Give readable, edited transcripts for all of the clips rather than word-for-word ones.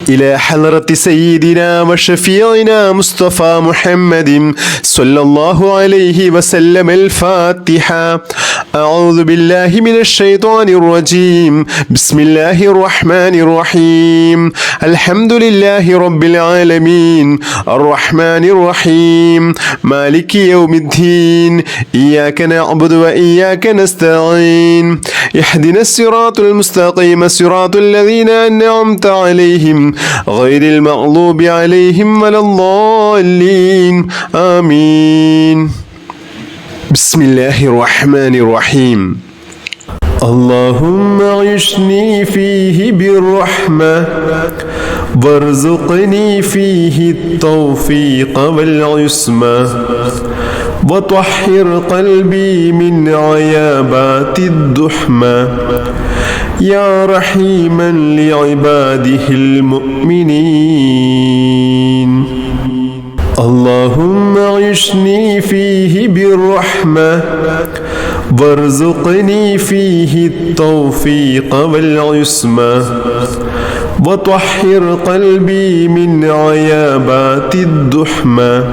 إلى حضرة سيدنا وشفيعنا مصطفى محمد صلى الله عليه وسلم. الفاتحة. أعوذ بالله من الشيطان الرجيم. بسم الله الرحمن الرحيم. الحمد لله رب العالمين الرحمن الرحيم مالك يوم الدين. إياك نعبد وإياك نستعين. اهدنا الصراط المستقيم صراط الذين أنعمت عليهم غير المغضوب عليهم ولا الضالين. آمين. بسم الله الرحمن الرحيم. اللهم عشني فيه بالرحمة وارزقني فيه التوفيق والعصمة وطهر قلبي من عيابات الدحمة يا رحيما لعباده المؤمنين. اللهم عشني فيه بالرحمة وارزقني فيه التوفيق والعصمة وطهر قلبي من عيابات الدحمة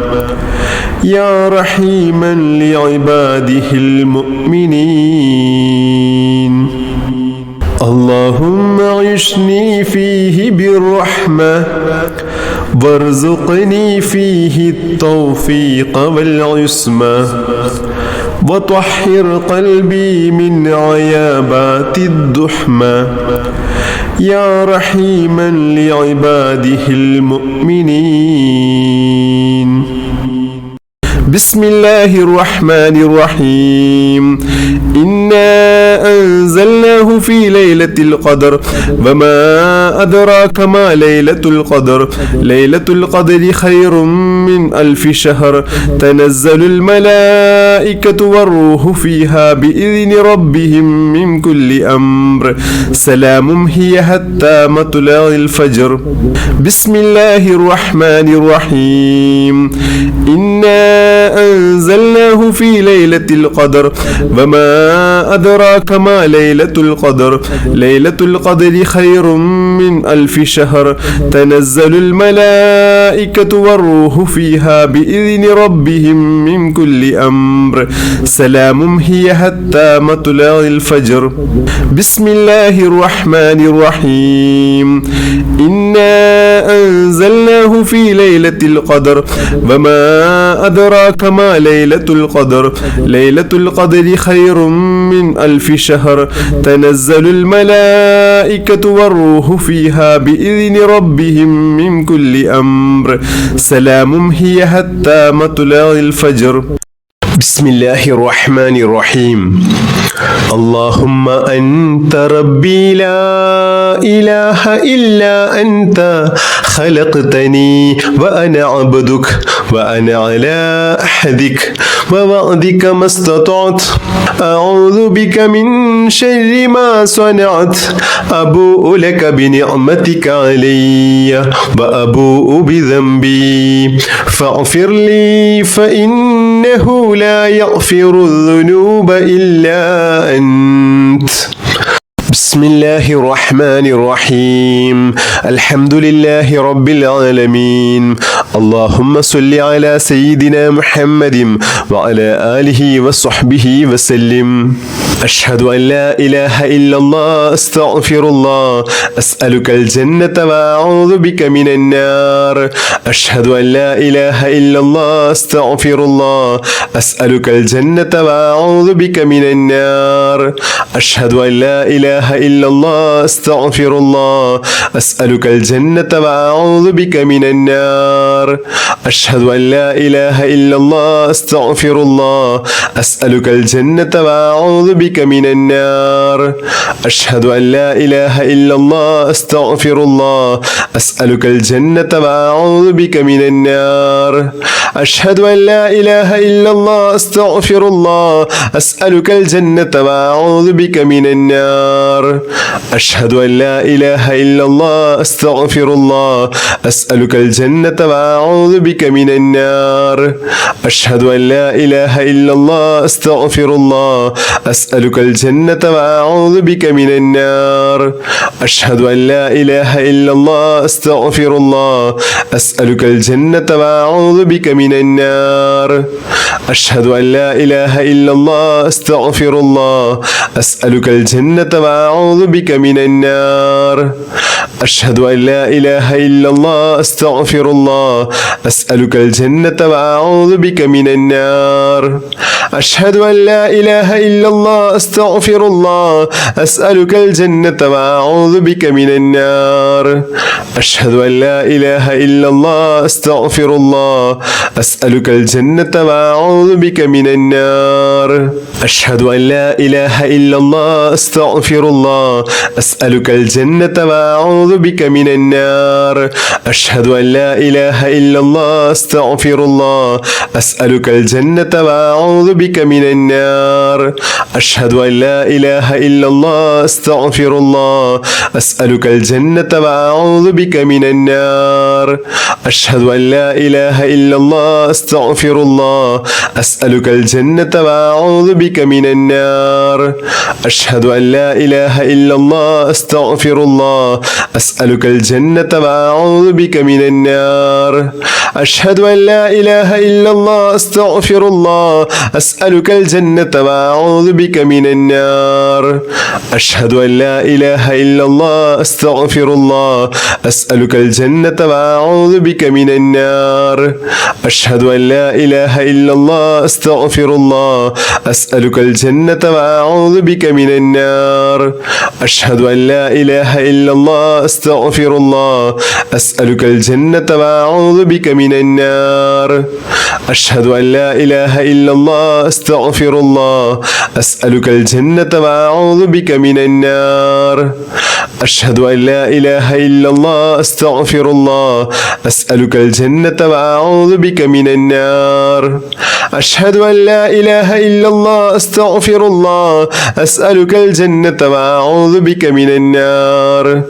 يا رحيما لعباده المؤمنين. اللهم عشني فيه بالرحمة وارزقني فيه التوفيق والعصمة وطهر قلبي من عيابات الدحمة يا رحيما لعباده المؤمنين. بسم الله الرحمن الرحيم. إنا أنزلناه في ليلة القدر وما أدراك ما ليلة القدر. ليلة القدر خير من 1000 شهر. تنزل الملائكة والروح فيها بإذن ربهم من كل أمر. سلام هي حتى مطلع الفجر. بسم الله الرحمن الرحيم. إنا أنزلناه في ليلة القدر وما أدراك ما ليلة القدر. ليلة القدر خير من 1000 شهر. تنزل الملائكة والروح فيها بإذن ربهم من كل أمر. سلام هي حتى مطلع الفجر. بسم الله الرحمن الرحيم. إنا أنزلناه في ليلة القدر وما أدراك ما ليلة القدر. ليلة القدر خير من 1000 شهر. تنزل الملائكة والروح فيها بإذن ربهم من كل أمر. سلام هي حتى مطلع الفجر. بسم الله الرحمن الرحيم. اللهم أنت ربي لا إله إلا أنت خلقتني وأنا عبدك وأنا على عهدك ووعدك ما استطعت. أعوذ بك من شر ما صنعت. أبوء لك بنعمتك علي وأبوء بذنبي فاغفر لي فإنه لا يغفر الذنوب إلا أنت. بسم الله الرحمن الرحيم. الحمد لله رب العالمين. اللهم صل على سيدنا محمد وعلى آله وصحبه وسلم. أشهد أن لا إله إلا الله. أستغفر الله. أسألك الجنة وأعوذ بك من النار. أشهد أن لا إله إلا الله. أستغفر الله. أسألك الجنة وأعوذ بك من النار. أشهد أن لا إله إلا الله. أستغفر الله. أسألك الجنة وأعوذ بك من النار. أشهد أن لا إله إلا الله. أستغفر الله. أسألك الجنة وأعوذ بك من النار. أشهد أن لا إله إلا الله. أستغفر الله. أسألك الجنة وأعوذ بك من النار. أشهد أن لا إله إلا الله. أستغفر الله. أسألك الجنة وأعوذ بك من النار. أشهد أن لا إله إلا الله. أستغفر الله. أسألك الجنة وأعوذ بك من النار. أشهد أن لا إله إلا الله. أستغفر الله. أسألك أسألك الجنة وأعوذ بك من النار أشهد أن لا إله إلا الله أستغفر الله أسألك الجنة وأعوذ بك من النار أشهد أن لا إله إلا الله أستغفر الله أسألك الجنة وأعوذ بك من النار أشهد أن لا إله إلا الله أستغفر الله أسألك الجنة وأعوذ بك من النار أشهد أن لا إله إلا الله أستغفر الله أسألك الجنة وأعوذ بك من النار أشهد أن لا إله إلا الله أستغفر الله أسألك الجنة وأعوذ بك من النار أشهد أن لا إله إلا الله أستغفر الله أسألك الجنة وأعوذ بك من النار أشهد أن لا إله إلا الله أستغفر الله أسألك الجنة وأعوذ بك من النار أشهد أن لا إله إلا الله أستغفر الله أسألك الجنة وأعوذ بك من النار أشهد أن لا إله إلا الله أستغفر الله أسألك الجنة وأعوذ بك من النار أشهد أن لا إله إلا الله أستغفر الله أسألك الجنة وأعوذ بك من النار أشهد أن لا إله إلا الله أستغفر الله أسألك الجنة وأعوذ بك من النار أشهد أن لا إله إلا الله أستغفر الله أسألك الجنة وأعوذ بك من النار أشهد أن لا إله إلا الله أستغفر الله أسألك الجنة وأعوذ بك من النار أشهد أن لا إله إلا الله أستغفر الله أسألك الجنة وأعوذ بك من النار أشهد أن لا إله إلا الله أستغفر الله أسألك الجنة وأعوذ بك من النار أشهد أن لا إله إلا الله أستغفر الله أسألك الجنة وأعوذ بك من النار أشهد أن لا إله إلا الله أستغفر الله أسألك الجنة وأعوذ بك من النار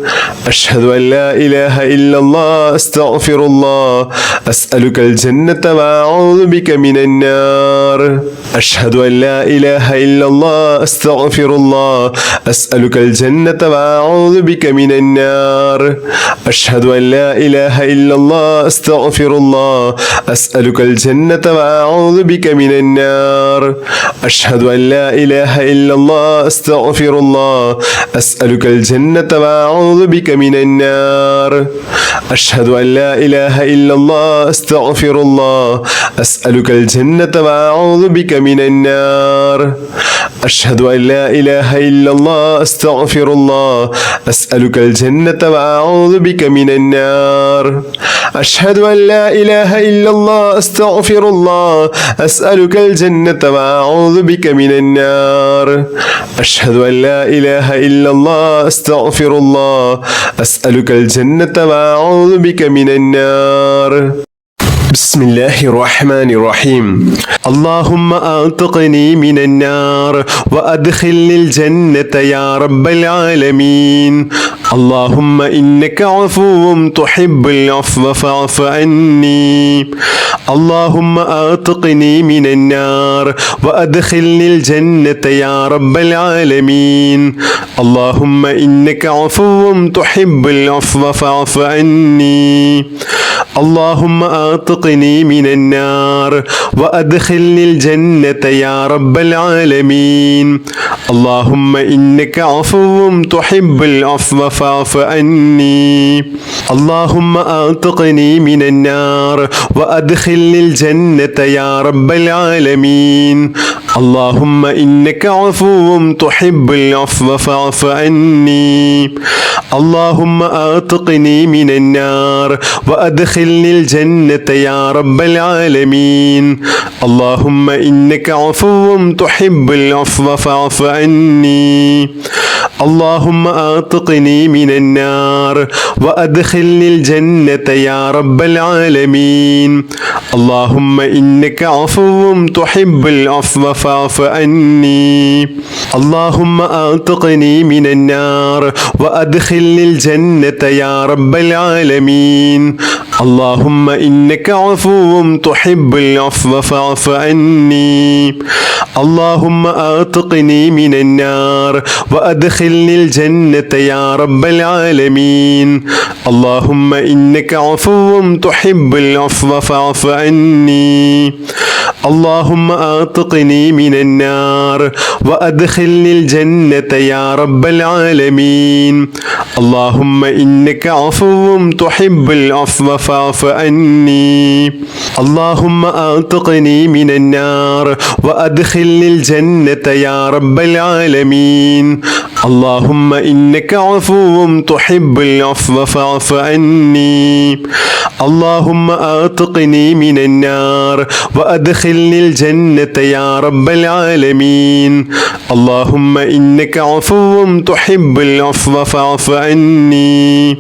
أشهد أن لا إله إلا الله أستغفر الله أسألك الجنة وأعوذ بك من النار أشهد أن لا إله إلا الله أستغفر الله أسألك الجنة وأعوذ بك من النار أشهد أن لا إله إلا الله أستغفر الله أسألك الجنة وأعوذ بك من النار أشهد أن لا إله إلا الله أستغفر الله أسألك الجنة وأعوذ بك من النار أشهد أن لا إله إلا الله أستغفر الله أسألك الجنة وأعوذ بك من النار أشهد أن لا إله إلا الله أستغفر الله أسألك الجنة وأعوذ بك من النار أشهد أن لا إله إلا الله أستغفر الله أسألك الجنة وأعوذ بك من النار أشهد أن لا إله إلا الله أستغفر الله أسألك الجنة وأعوذ بك من النار بسم الله الرحمن الرحيم اللهم أعتقني من النار وأدخلني الجنة يا رب العالمين اللهم إنك عفو تحب العفو فاعف عني اللهم أعتقني من النار وأدخلني الجنة يا رب العالمين اللهم إنك عفو تحب العفو فاعف عني اللهم أعتقني من النار وأدخلني الجنة يا رب العالمين اللهم إنك عفو تحب العفو فاعف عني اللهم أعتقني من النار وأدخلني الجنة يا رب العالمين اللهم إنك عفو تحب العفو فاعف عني اللهم أعتقني من النار وأدخلني الجنة يا رب العالمين اللهم إنك عفو تحب العفو فاعف عني اللهم أعتقني من النار وأدخلني الجنة يا رب العالمين اللهم إنك عفو تحب العفو فاعف عني اللهم أعتقني من النار وأدخلني الجنة يا رب العالمين اللهم إنك عفو تحب العفو فاعف عني اللهم أعتقني من النار وأدخلني الجنة يا رب العالمين اللهم إنك عفو تحب العفو فاعف عني اللهم أعتقني من النار وأدخلني الجنة يا رب العالمين اللهم إنك عفو تحب العفو فاعف عني اللهم أعتقني من النار وأدخلني الجنة يا رب العالمين اللهم إنك عفو تحب العفو فاعف عني اللهم أعتقني من النار وأدخلني الجنة يا رب العالمين اللهم إنك عفو تحب العفو فاعف عني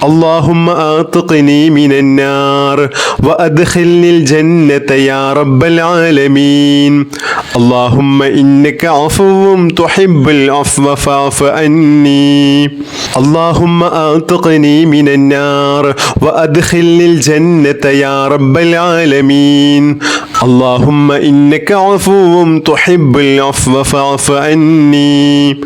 اللهم أعتقني من النار وأدخلني الجنة يا رب العالمين اللهم إنك عفو تحب العفو فاعف عني اللهم أعتقني من النار وأدخلني الجنة يا رب العالمين اللهم إنك عفو تحب العفو فاعف عني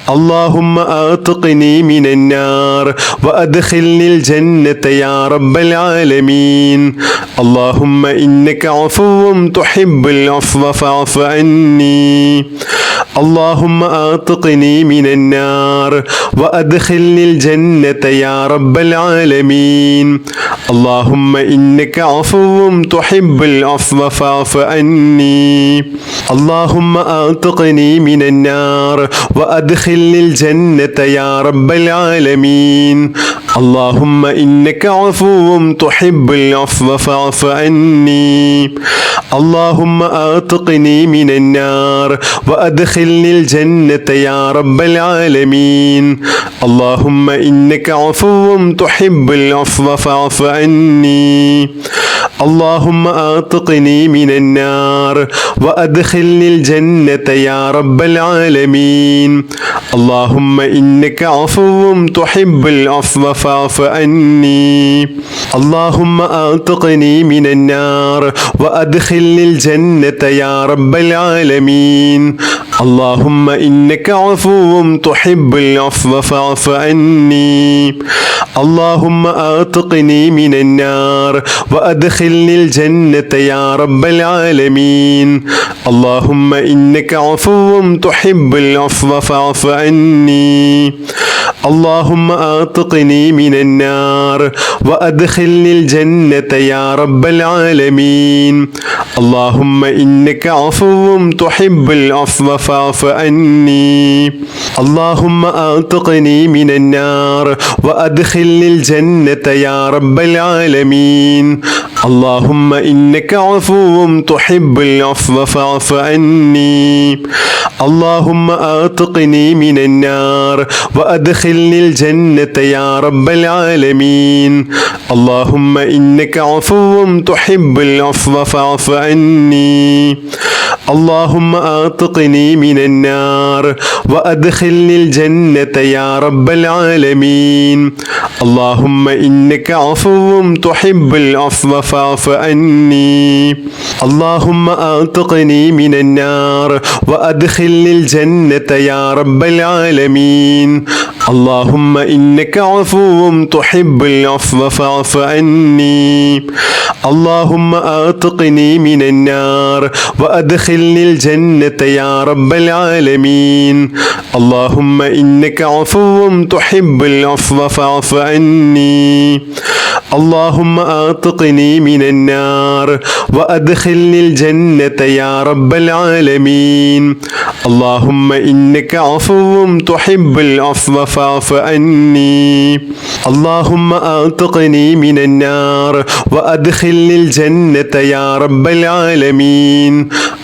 اللهم أعتقني من النار وأدخلني الجنة يا رب العالمين اللهم إنك عفو تحب العفو فاعف عني اللهم أعتقني من النار وأدخلني الجنة يا رب العالمين اللهم إنك عفو تحب العفو فاعف عني اللهم أعتقني من النار وأدخلني الجنة يا رب العالمين اللهم إنك عفو تحب العفو فاعف عني اللهم أعتقني من النار وأدخلني الجنة يا رب العالمين اللهم إنك عفو تحب العفو فاعف عني اللهم أعتقني من النار وأدخلني الجنة يا رب العالمين اللهم إنك عفو تحب العفو فاعف عني اللهم أعتقني من النار وأدخلني الجنة يا رب العالمين اللهم إنك عفو تحب العفو فاعف عني اللهم أعتقني من النار وأدخلني الجنة يا رب العالمين اللهم إنك عفو تحب العفو فاعف عني اللهم أعتقني من النار وأدخلني الجنة يا رب العالمين اللهم إنك عفو تحب العفو فاعف عني اللهم أعتقني من النار وأدخلني الجنة يا رب العالمين اللهم إنك عفو تحب العفو فاعف عني اللهم أعتقني من النار وأدخلني الجنة يا رب العالمين اللهم إنك عفو تحب العفو فاعف عني اللهم أعتقني من النار وأدخلني الجنة يا رب العالمين اللهم إنك عفو تحب العفو فاعف عني اللهم أعتقني من النار وأدخلني الجنة يا رب العالمين اللهم إنك عفو تحب العفو فاعف عني اللهم أعتقني من النار وأدخلني الجنة يا رب العالمين اللهم إنك عفو تحب العفو فاعف عني اللهم أعتقني من النار وأدخلني الجنة يا رب العالمين اللهم إنك عفو تحب العفو فاعف عني اللهم أعتقني من النار وأدخلني الجنة يا رب العالمين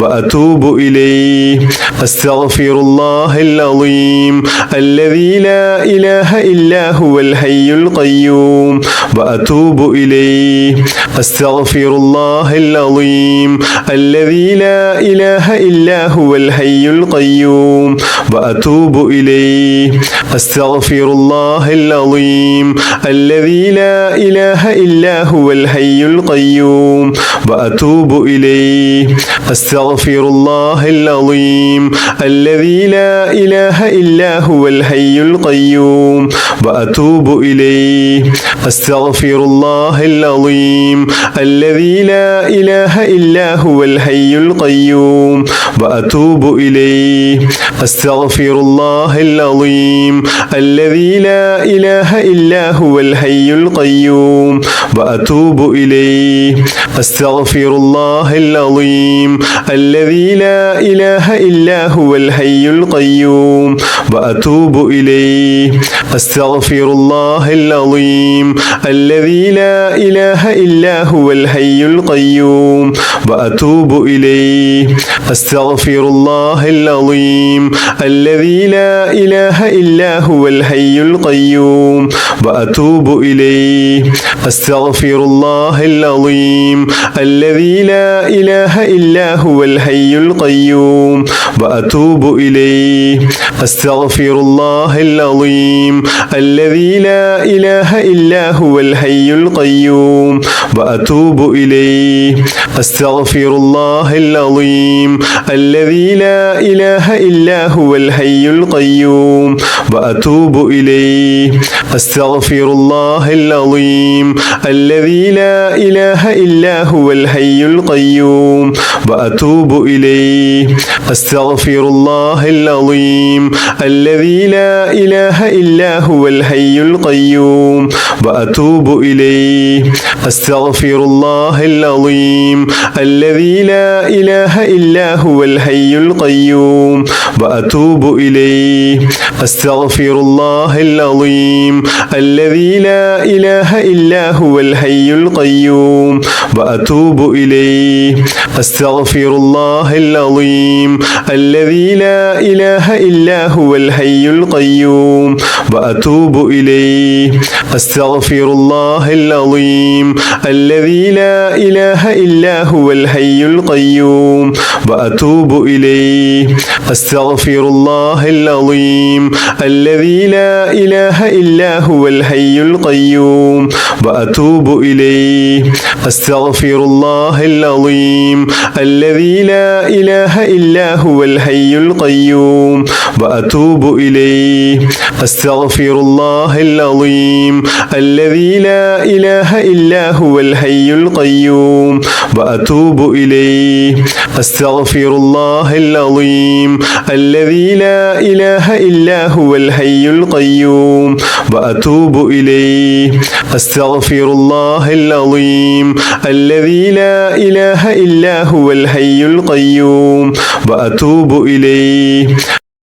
وأتوب إليه أستغفر الله العظيم الذي لا إله إلا هو الحي القيوم وأتوب إليه أستغفر الله العظيم الذي لا إله إلا هو الحي القيوم وأتوب إليه أستغفر الله العظيم الذي لا إله إلا هو الحي القيوم وأتوب إليه أستغفر الله العظيم الذي لا إله إلا هو الحي القيوم وأتوب إليه أستغفر الله العظيم الذي لا إله إلا هو الحي القيوم وأتوب إليه أستغفر الله العظيم الذي لا إله إلا هو الحي القيوم وأتوب إليه أستغفر الله العظيم الذي لا إله إلا هو الحي القيوم وأتوب إليه أستغفر الله العظيم الذي لا إله إلا هو الحي القيوم وأتوب إليه أستغفر الله العظيم الذي لا إله إلا هو الحي القيوم وأتوب إليه أستغفر الله العظيم الذي لا إله إلا هو الحي القيوم وأتوب إليه أستغفر الله العظيم الذي لا إله إلا هو الحي القيوم وأتوب إليه أستغفر الله العظيم الذي لا إله إلا هو الحي القيوم وأتوب إليه أستغفر الله العظيم الذي لا إله إلا هو الحي القيوم وأتوب إليه أستغفر الله العظيم الذي لا إله إلا هو الحي القيوم وأتوب إليه أستغفر الله العظيم الذي لا إله إلا هو الحي القيوم وأتوب إليه أستغفر الله العظيم الذي لا إله إلا هو الحي القيوم وأتوب إليه أستغفر الله العظيم الذي لا إله إلا هو الحي القيوم وأتوب إليه أستغفر الله العظيم الذي لا إله إلا هو الحي القيوم وأتوب إليه أستغفر الله العظيم الذي لا إله إلا هو الحي القيوم وأتوب إليه أستغفر الله العظيم الذي لا إله إلا هو الحي القيوم وأتوب إليه أستغفر الله العظيم الذي لا إله إلا هو الحي القيوم وأتوب إليه أستغفر الله العظيم الذي لا إله إلا هو الحي القيوم وأتوب إليه أستغفر الله العظيم الذي لا إله إلا هو الحي القيوم وأتوب إليه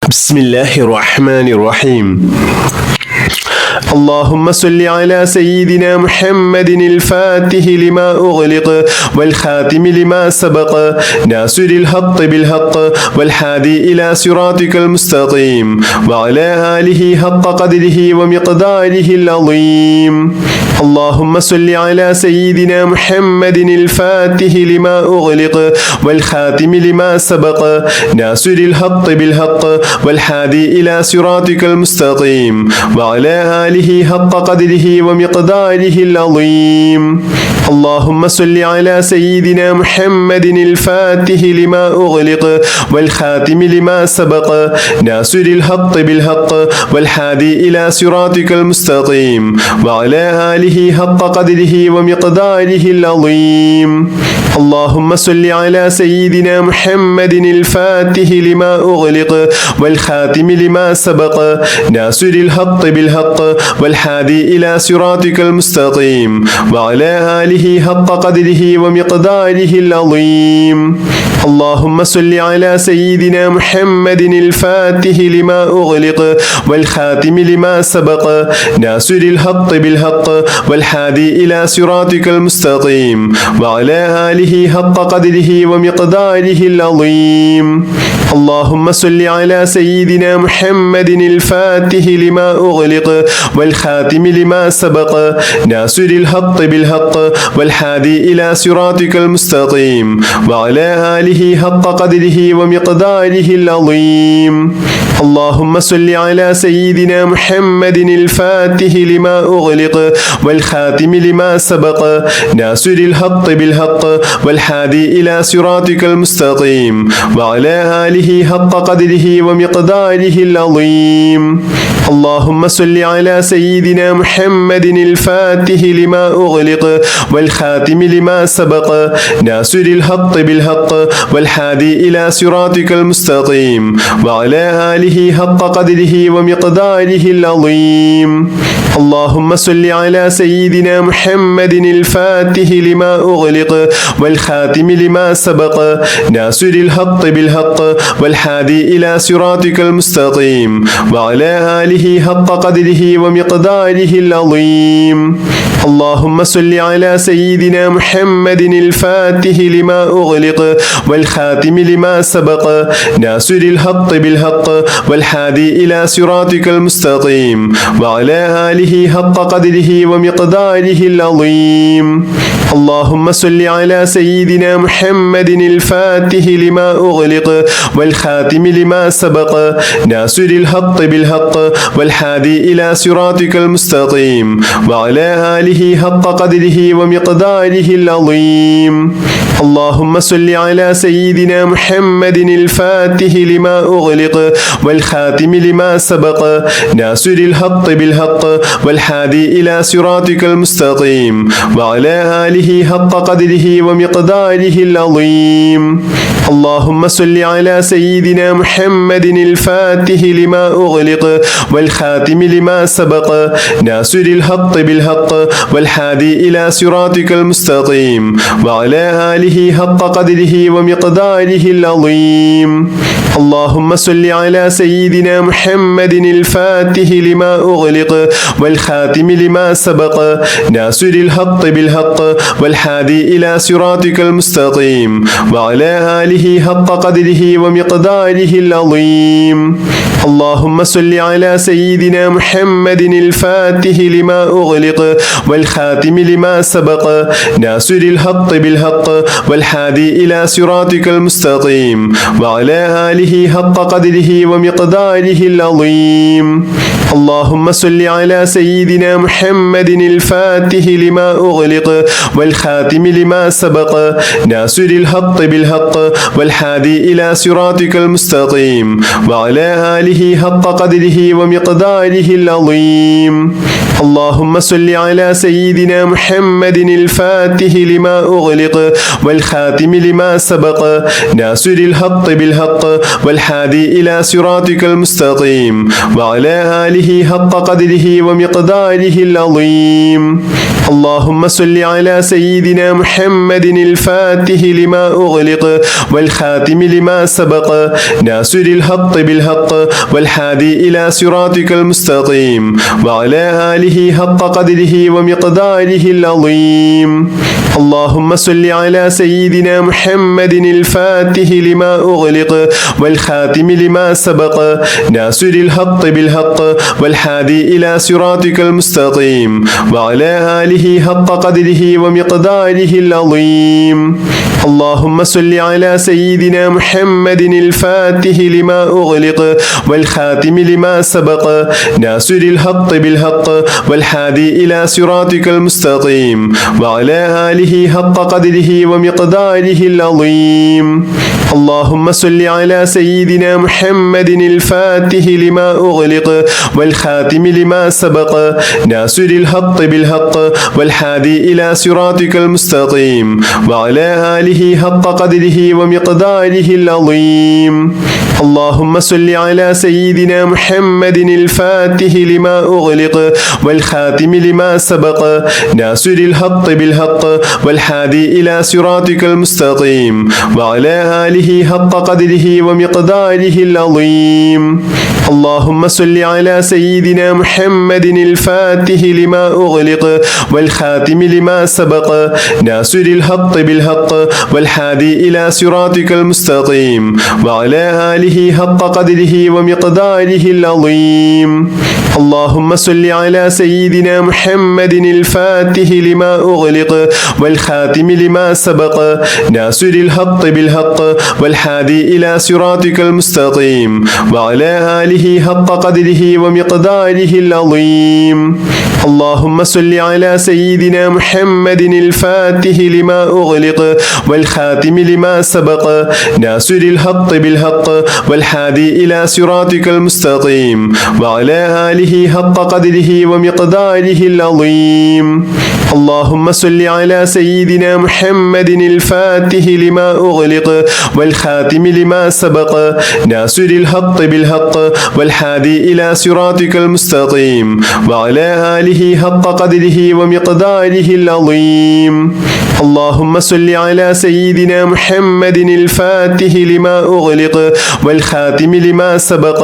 بسم الله الرحمن الرحيم اللهم صل على سيدنا محمد الفاتح لما أغلق والخاتم لما سبق ناصر الحق بالحق والهادي إلى صراطك المستقيم وعلى آله حق قدره ومقداره العظيم اللهم صل على سيدنا محمد الفاتح لما أغلق والخاتم لما سبق ناصر الحق بالحق والهادي إلى صراطك المستقيم وعلى آله حق قدره ومقداره العظيم اللهم صل على سيدنا محمد الفاتح لما أغلق والخاتم لما سبق ناصر الحق بالحق والهادي إلى صراطك المستقيم وعلى آله حق قدره ومقداره العظيم اللهم صل على سيدنا محمد الفاتح لما أغلق والخاتم لما سبق ناصر الحق بالحق والهادي إلى صراطك المستقيم وعلى آله حق قدره ومقداره العظيم اللهم صل على سيدنا محمد الفاتح لما أغلق والخاتم لما سبق ناصر الحق بالحق والهادي إلى صراطك المستقيم وعلى آله حق قدره ومقداره العظيم اللهم صل على سيدنا محمد الفاتح لما أغلق والخاتم لما سبق ناصر الحق بالحق والهادي إلى صراطك المستقيم وعلى آله حق قدره ومقداره العظيم اللهم صل على سيدنا محمد الفاتح لما أغلق والخاتم لما سبق ناصر الحق بالحق والهادي إلى صراطك المستقيم وعلى آله حق قدره ومقداره العظيم اللهم صل على سيدنا محمد الفاتح لما أغلق والخاتم لما سبق ناصر الحق بالحق والهادي إلى صراطك المستقيم وعلى آله حق قدره ومقداره العظيم اللهم صل على سيدنا محمد الفاتح لما أغلق والخاتم لما سبق ناصر الحق بالحق والهادي إلى صراطك المستقيم وعلى آله حق قدره ومقداره العظيم اللهم صل على سيدنا محمد الفاتح لما أغلق والخاتم لما سبق ناصر الحق بالحق والهادي إلى صراطك المستقيم وعلى آله حق قدره ومقداره العظيم اللهم صل على سيدنا محمد الفاتح لما أغلق والخاتم لما سبق ناصر الحق بالحق والهادي إلى صراطك المستقيم وعلى آله حق قدره ومقداره العظيم اللهم صل على سيدنا محمد الفاتح لما أغلق والخاتم لما سبق ناصر الحق بالحق والهادي إلى صراطك المستقيم وعلى آله حق قدره ومقداره العظيم اللهم صل على سيدنا محمد الفاتح لما أغلق والخاتم لما سبق ناصر الحق بالحق والهادي إلى صراطك المستقيم وعلى آله حق قدره ومقداره العظيم اللهم صل على سيدنا محمد الفاتح لما أغلق والخاتم لما سبق ناصر الحق بالحق والهادي إلى صراطك المستقيم وعلى آله حق قدره ومقداره العظيم اللهم صل على سيدنا محمد الفاتح لما أغلق والخاتم لما سبق ناصر الحق بالحق والهادي إلى صراطك المستقيم وعلى آله حق قدره ومقداره العظيم اللهم صل على سيدنا محمد الفاتح لما أغلق والخاتم لما سبق ناصر الحق بالحق والهادي إلى صراطك المستقيم وعلى آله حق قدره ومقداره العظيم اللهم صل على سيدنا محمد الفاتح لما أغلق والخاتم لما سبق ناصر الحق بالحق والهادي إلى صراطك المستقيم وعلى آله حق قدره ومقداره العظيم اللهم صل على سيدنا محمد الفاتح لما أغلق والخاتم لما سبق ناصر الحق بالحق والهادي إلى صراطك المستقيم وعلى آله حق قدره ومقداره العظيم اللهم صل على سيدنا محمد الفاتح لما أغلق والخاتم لما سبق ناصر الحق بالحق والهادي إلى صراطك المستقيم وعلى آله حق قدره ومقداره العظيم اللهم صل على سيدنا محمد الفاتح لما أغلق والخاتم لما سبق ناصر الحق بالحق والهادي إلى صراطك المستقيم وعلى آله حق قدره ومقداره العظيم اللهم صل على سيدنا محمد الفاتح لما أغلق والخاتم لما سبق ناصر الحق بالحق والهادي إلى صراطك المستقيم وعلى آله آله حق قدره ومقداره العظيم. اللهم صل على سيدنا محمد الفاتح لما أغلق والخاتم لما سبق ناصر الحق بالحق والهادي إلى صراطك المستقيم وعلى آله حق قدره ومقداره العظيم. اللهم صل على سيدنا محمد الفاتح لما أغلق والخاتم لما سبق ناصر الحق بالحق والهادي إلى صراطك المستقيم وعلى آله حق قدره ومقداره العظيم. اللهم صل على سيدنا محمد الفاتح لما أغلق والخاتم لما سبق ناصر الحق بالحق والهادي إلى صراطك المستقيم وعلى آله حق قدره ومقداره العظيم. اللهم صل على سيدنا محمد الفاتح لما أغلق والخاتم لما سبق ناصر الحق بالحق والهادي إلى صراطك المستقيم وعلى آله حق قدره ومقداره العظيم. اللهم صل على سيدنا محمد الفاتح لما أغلق والخاتم لما سبق ناصر الحق بالحق والهادي إلى صراطك المستقيم وعلى آله حق قدره ومقداره العظيم. اللهم صل على سيدنا محمد الفاتح لما أغلق والخاتم لما سبق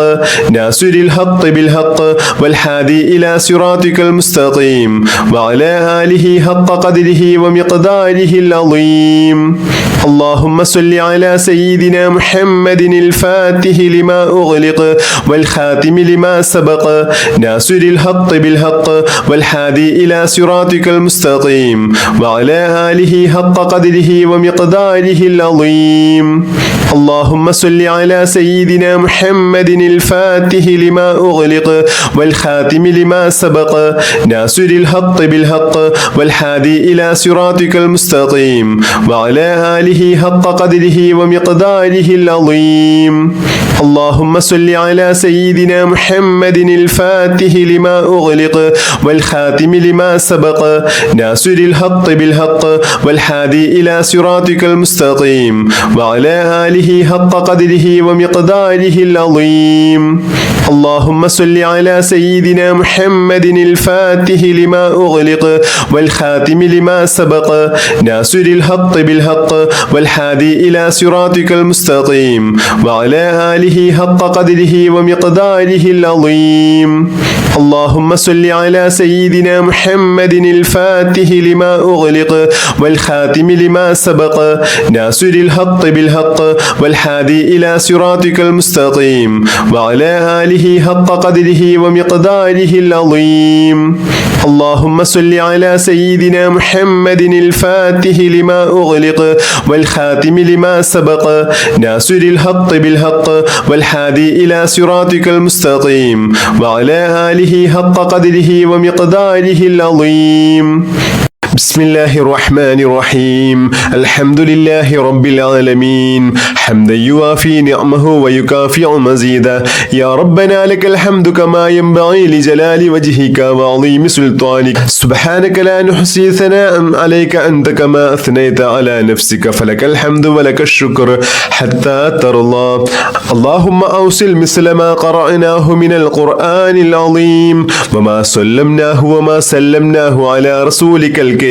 ناصر الحق بالحق والهادي إلى صراطك المستقيم وعلى آله حق قدره ومقداره العظيم. اللهم صل على سيدنا محمد الفاتح لما أغلق والخاتم لما سبق ناصر الحق بالحق والهادي إلى صراطك المستقيم وعلى آله حق قدره ومقداره العظيم. اللهم صل على سيدنا محمد الفاتح لما أغلق والخاتم لما سبق ناصر الحق بالحق والهادي إلى صراطك المستقيم وعلى آله حق قدره ومقداره العظيم. اللهم صل على سيدنا محمد الفاتح لما أغلق والخاتم لما سبق ناصر الحق بالحق والهادي إلى صراطك المستقيم وعلى آله حق قدره ومقداره العظيم. اللهم صل على سيدنا محمد الفاتح لما أغلق والخاتم لما سبق ناصر الحق بالحق والهادي إلى صراطك المستقيم وعلى آله حق قدره ومقداره العظيم. اللهم صل على سيدنا محمد الفاتح لما أغلق والخاتم لما سبق ناصر الحق بالحق والهادي إلى صراطك المستقيم وعلى آله حق قدره ومقداره العظيم. اللهم صل على سيدنا محمد الفاتح لما أغلق والخاتم لما سبق ناصر الحق بالحق والهادي إلى صراطك المستقيم وعلى آله حق قدره ومقداره العظيم. بسم الله الرحمن الرحيم. الحمد لله رب العالمين حمدا يوافي نعمه ويكافئ مزيدا. يا ربنا لك الحمد كما ينبغي لجلال وجهك وعظيم سلطانك. سبحانك لا نحصي ثناء عليك أنت كما أثنيت على نفسك فلك الحمد ولك الشكر حتى ترضى. اللهم أوصل مثل ما قرأناه من القرآن العظيم وما سلمناه وما سلمناه على رسولك الكريم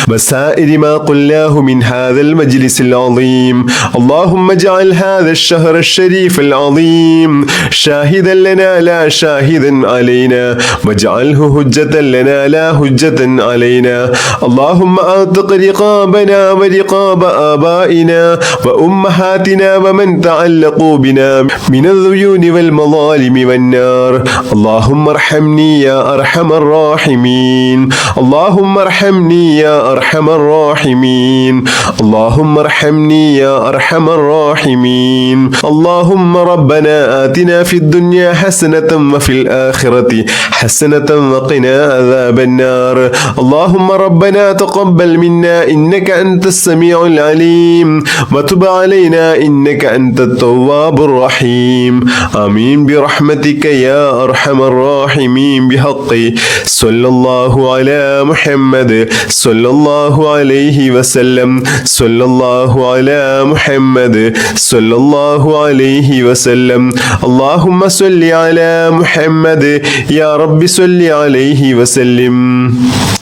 وسائر ما قلناه من هذا المجلس العظيم. اللهم اجعل هذا الشهر الشريف العظيم شاهدا لنا لا شاهدا علينا واجعله حجة لنا لا حجة علينا. اللهم أعتق رقابنا ورقاب آبائنا وأمهاتنا ومن تعلقوا بنا من الذيون والمظالم والنار. اللهم ارحمني يا أرحم الراحمين. اللهم ارحمني يا أرحم الراحمين. اللهم ارحمني يا أرحم الراحمين. اللهم ربنا آتنا في الدنيا حسنة وفي الآخرة حسنة وقنا عذاب النار. اللهم ربنا تقبل منا إنك أنت السميع العليم وتب علينا إنك أنت التواب الرحيم. آمين برحمتك يا أرحم الراحمين بحق صلى الله على محمد സല്ലല്ലാഹു അലൈഹി വസല്ലം സല്ലല്ലാഹു അലാ മുഹമ്മദ് സല്ലല്ലാഹു അലൈഹി വസല്ലം അല്ലാഹുമ്മ സ്വല്ലി അലാ മുഹമ്മദ് യാ റബ്ബി സ്വല്ലി അലൈഹി വസല്ലം.